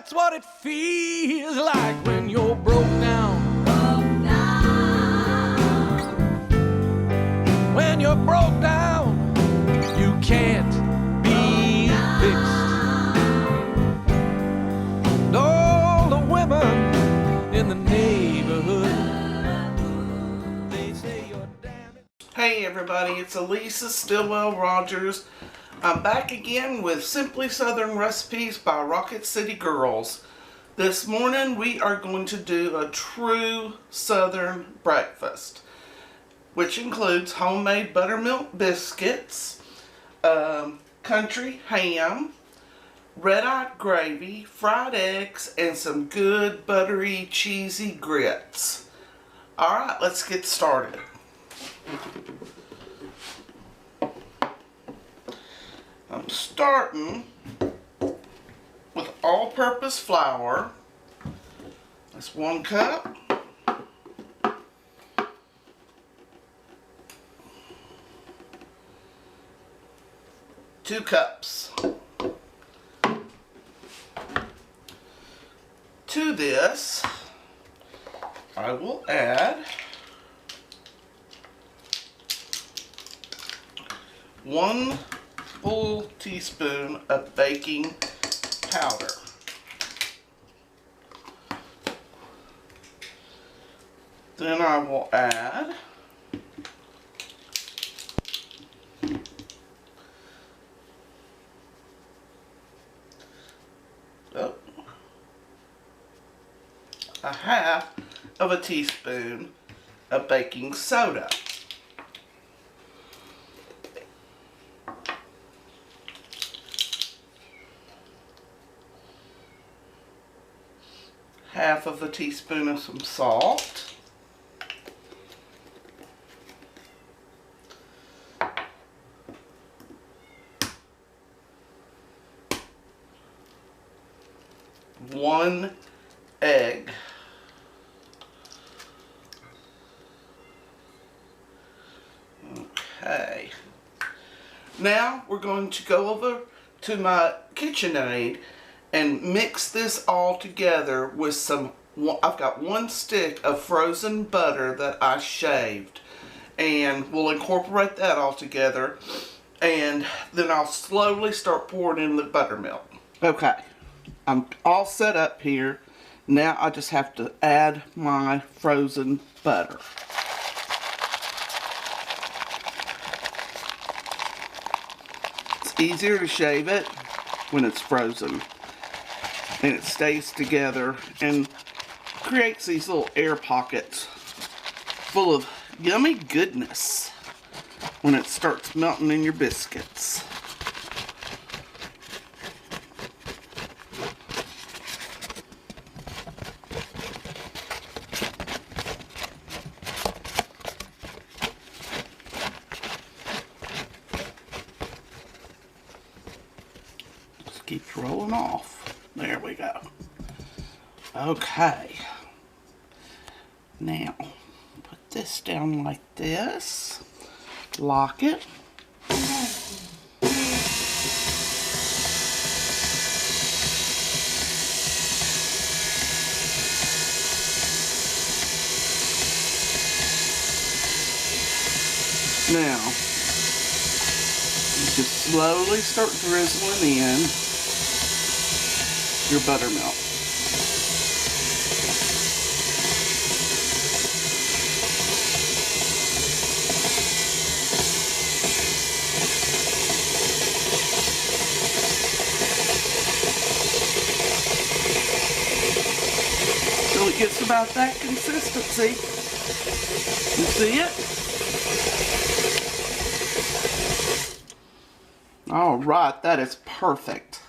That's what it feels like when you're broke down. When you're broke down, you can't be fixed. And all the women in the neighborhood, they say you're damn. Hey everybody, it's Elisa Stillwell Rogers. I'm back again with Simply Southern Recipes by Rocket City Girls. This morning we are going to do a true Southern breakfast, which includes homemade buttermilk biscuits, country ham, red-eye gravy, fried eggs, and some good buttery cheesy grits. Alright, let's get started. I'm starting with all-purpose flour. That's 1 cup. 2 cups. To this, I will add 1 full teaspoon of baking powder. Then I will add a half of a teaspoon of baking soda. Half of a teaspoon of some salt. One egg. Okay. Now we're going to go over to my KitchenAid and mix this all together with some, I've got 1 stick of frozen butter that I shaved, and we'll incorporate that all together, and then I'll slowly start pouring in the buttermilk. Okay, I'm all set up here. Now I just have to add my frozen butter. It's easier to shave it when it's frozen, and it stays together and creates these little air pockets full of yummy goodness when it starts melting in your biscuits. Just keeps rolling off. There we go. Okay. Now, put this down like this. Lock it. Now, you just slowly start drizzling in your buttermilk. Till it gets about that consistency. You see it? Alright, that is perfect.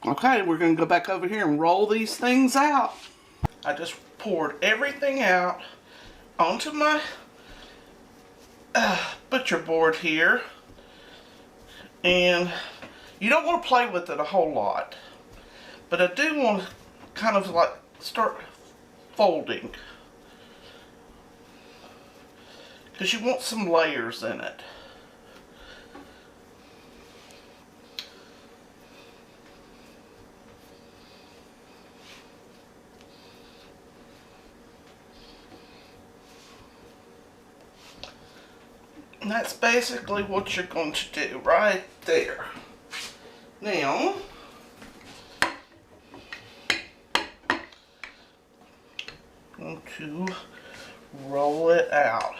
Okay, we're going to go back over here and roll these things out. I just poured everything out onto my butcher board here. And you don't want to play with it a whole lot. But I do want to kind of like start folding, because you want some layers in it. And that's basically what you're going to do right there. Now, I'm going to roll it out.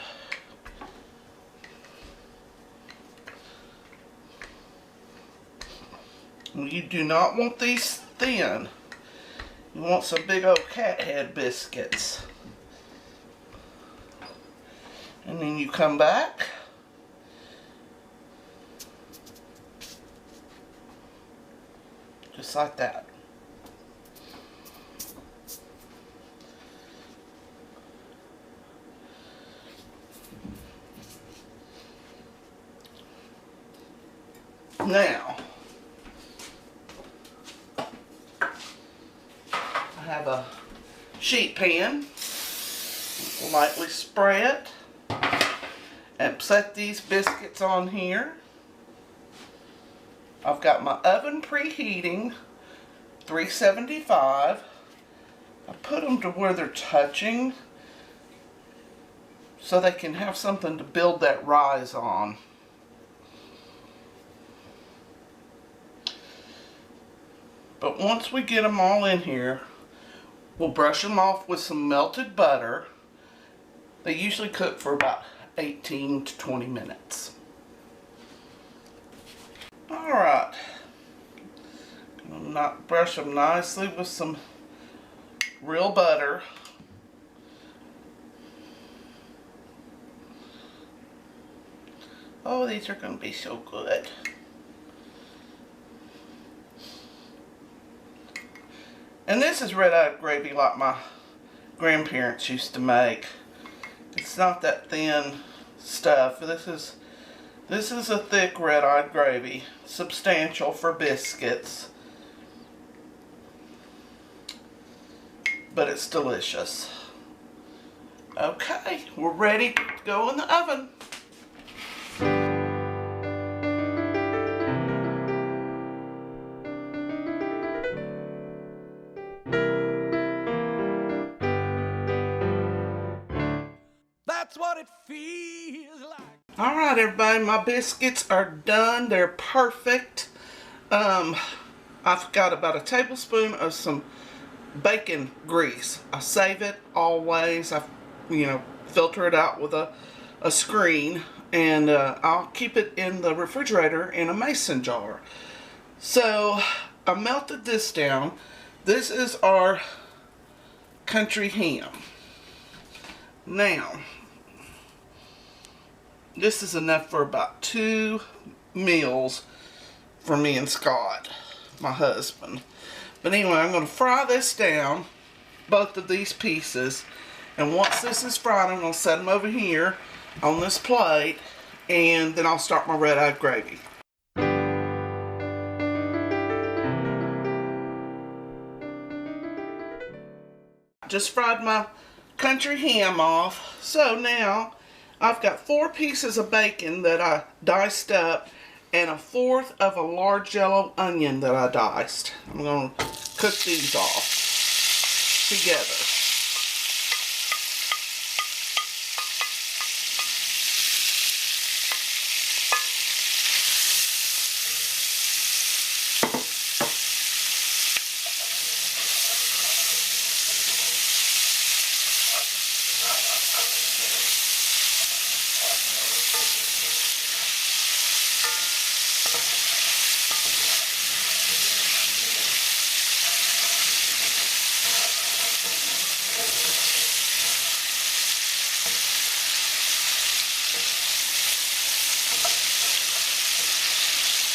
You do not want these thin. You want some big old cat head biscuits. And then you come back. Just like that. Now, I have a sheet pan. Lightly spray it and set these biscuits on here. I've got my oven preheating, 375. I put them to where they're touching so they can have something to build that rise on. But once we get them all in here, we'll brush them off with some melted butter. They usually cook for about 18 to 20 minutes. Alright, brush them nicely with some real butter. Oh, these are going to be so good. And this is Redeye Gravy like my grandparents used to make. It's not that thin stuff. This is a thick Redeye Gravy, substantial for biscuits, but it's delicious. Okay, we're ready to go in the oven. That's what it feels like. Alright everybody, my biscuits are done. They're perfect. I've got about a tablespoon of some bacon grease. I save it always. I filter it out with a screen, and I'll keep it in the refrigerator in a mason jar. So I melted this down. This is our country ham. Now, this is enough for about 2 meals for me and Scott, my husband. But anyway, I'm going to fry this down, both of these pieces. And once this is fried, I'm going to set them over here on this plate. And then I'll start my Redeye Gravy. Just fried my country ham off. So now I've got 4 pieces of bacon that I diced up and 1/4 of a large yellow onion that I diced. I'm going to cook these off together.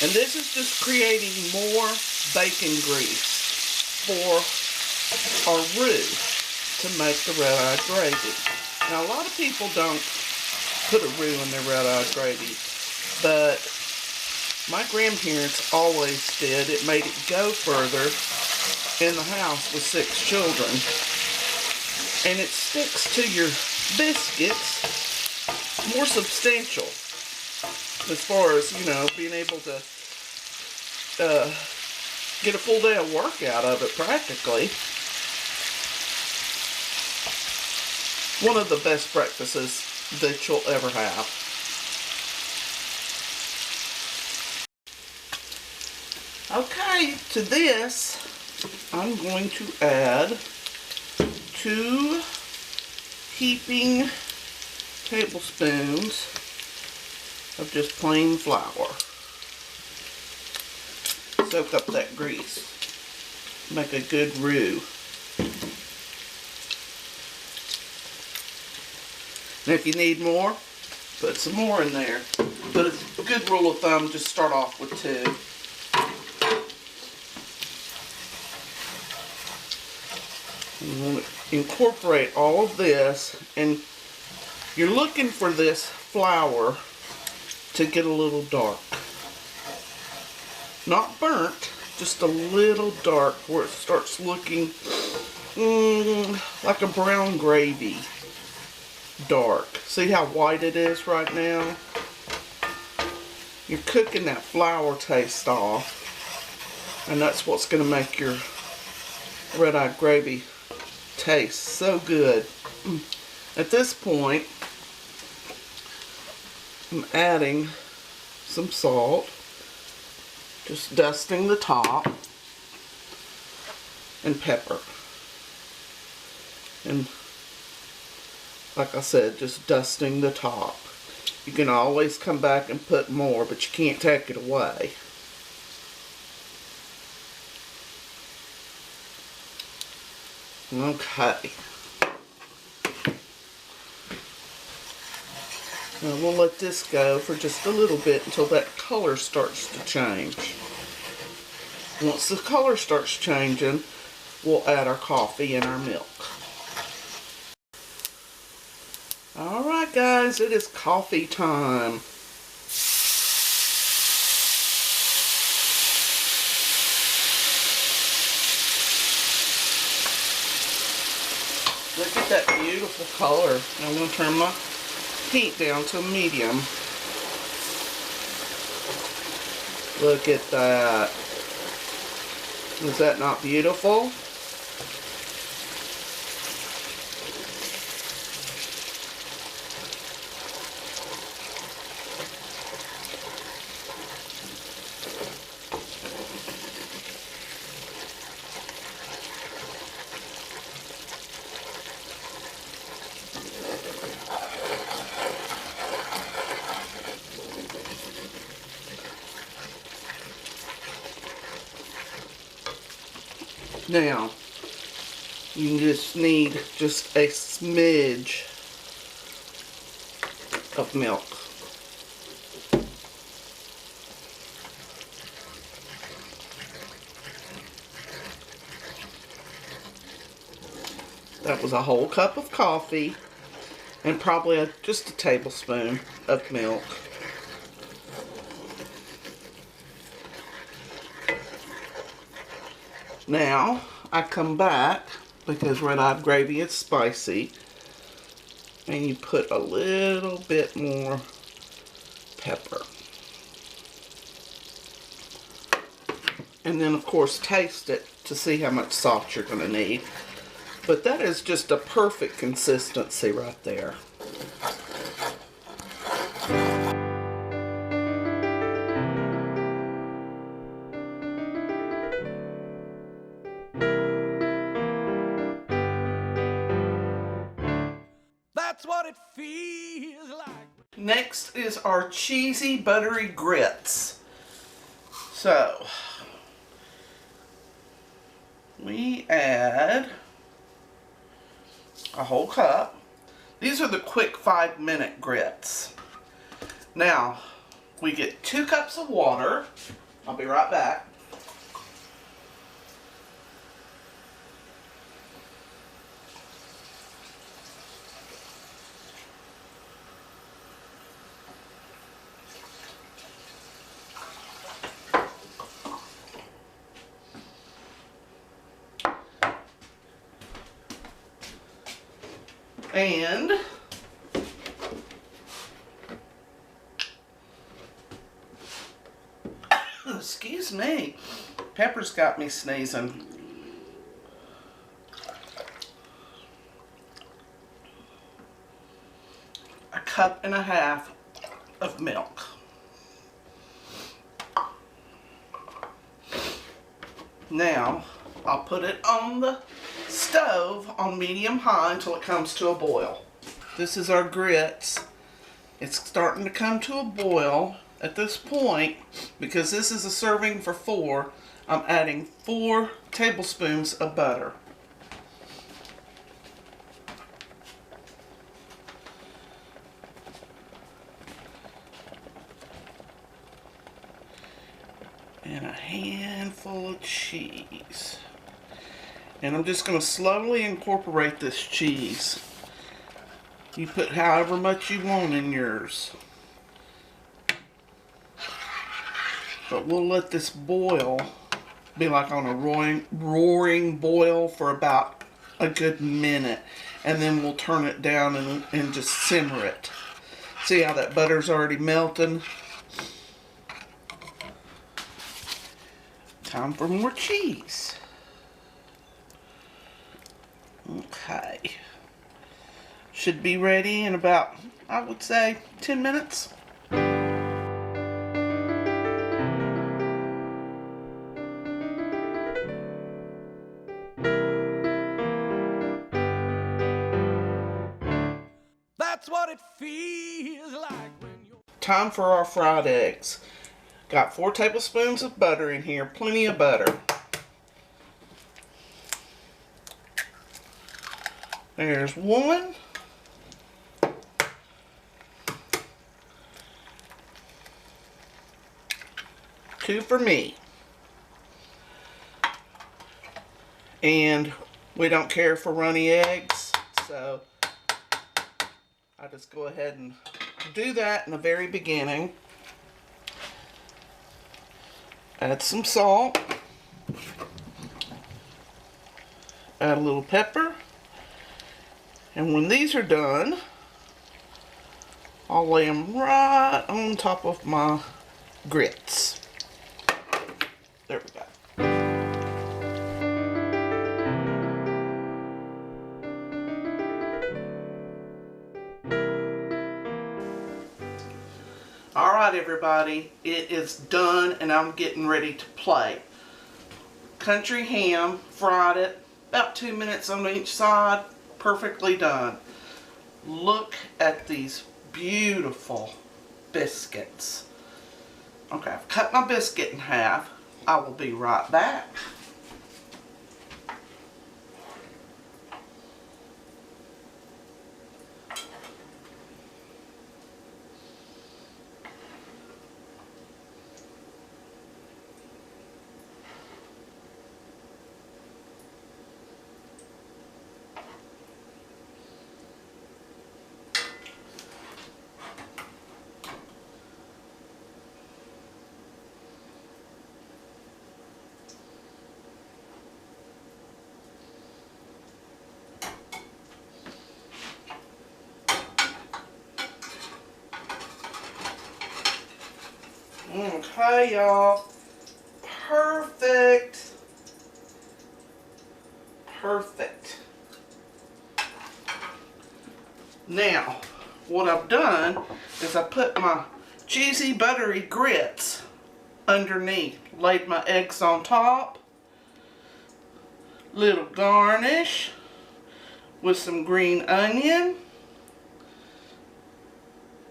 And this is just creating more bacon grease for our roux to make the Redeye Gravy. Now, a lot of people don't put a roux in their Redeye Gravy, but my grandparents always did. It made it go further in the house with 6 children. And it sticks to your biscuits more substantial as far as, being able to get a full day of work out of it practically. One of the best breakfasts that you'll ever have. Okay, to this, I'm going to add 2 heaping tablespoons of just plain flour. Soak up that grease. Make a good roux. And if you need more, put some more in there. But a good rule of thumb, just start off with 2. You want to incorporate all of this, and you're looking for this flour to get a little dark. Not burnt, just a little dark where it starts looking like a brown gravy. Dark. See how white it is right now? You're cooking that flour taste off, and that's what's going to make your red-eye gravy taste so good. At this point, I'm adding some salt, just dusting the top, and pepper. And like I said, just dusting the top. You can always come back and put more, but you can't take it away. Okay. Now we'll let this go for just a little bit until that color starts to change. Once the color starts changing, we'll add our coffee and our milk. Alright guys, it is coffee time. Look at that beautiful color. I'm going to turn my heat down to medium. Look at that. Is that not beautiful? Now, you just need just a smidge of milk. That was a whole cup of coffee and probably just a tablespoon of milk. Now, I come back, because red-eye gravy is spicy, and you put a little bit more pepper. And then, of course, taste it to see how much salt you're going to need. But that is just a perfect consistency right there. That's what it feels like. Next is our cheesy buttery grits. So, we add a whole cup. These are the quick 5-minute grits. Now, we get 2 cups of water. I'll be right back. And excuse me, Pepper's got me sneezing. A cup and a half of milk. Now, I'll put it on the stove on medium-high until it comes to a boil. This is our grits. It's starting to come to a boil. At this point, because this is a serving for 4, I'm adding 4 tablespoons of butter. And a handful of cheese. And I'm just going to slowly incorporate this cheese. You put however much you want in yours. But we'll let this boil, be like on a roaring boil for about a good minute. And then we'll turn it down and just simmer it. See how that butter's already melting? Time for more cheese. Okay. Should be ready in about, I would say, 10 minutes. That's what it feels like when you're... Time for our fried eggs. Got 4 tablespoons of butter in here, plenty of butter. There's 1. 2 for me. And we don't care for runny eggs, so I just go ahead and do that in the very beginning. Add some salt. Add a little pepper. And when these are done, I'll lay them right on top of my grits. There we go. Alright everybody, it is done and I'm getting ready to plate. Country ham, fried it, about 2 minutes on each side, perfectly done. Look at these beautiful biscuits. Okay, I've cut my biscuit in half. I will be right back. Okay, y'all. Perfect. Perfect. Now, what I've done is I put my cheesy buttery grits underneath. Laid my eggs on top. Little garnish with some green onion.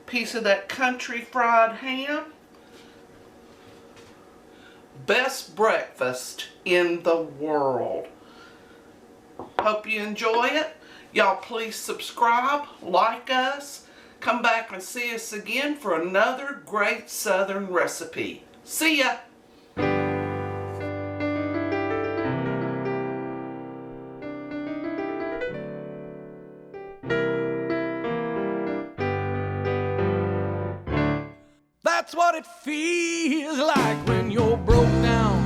Piece of that country fried ham. Best breakfast in the world. Hope you enjoy it. Y'all please subscribe, like us, come back and see us again for another great Southern recipe. See ya! That's what it feels like when you're broke down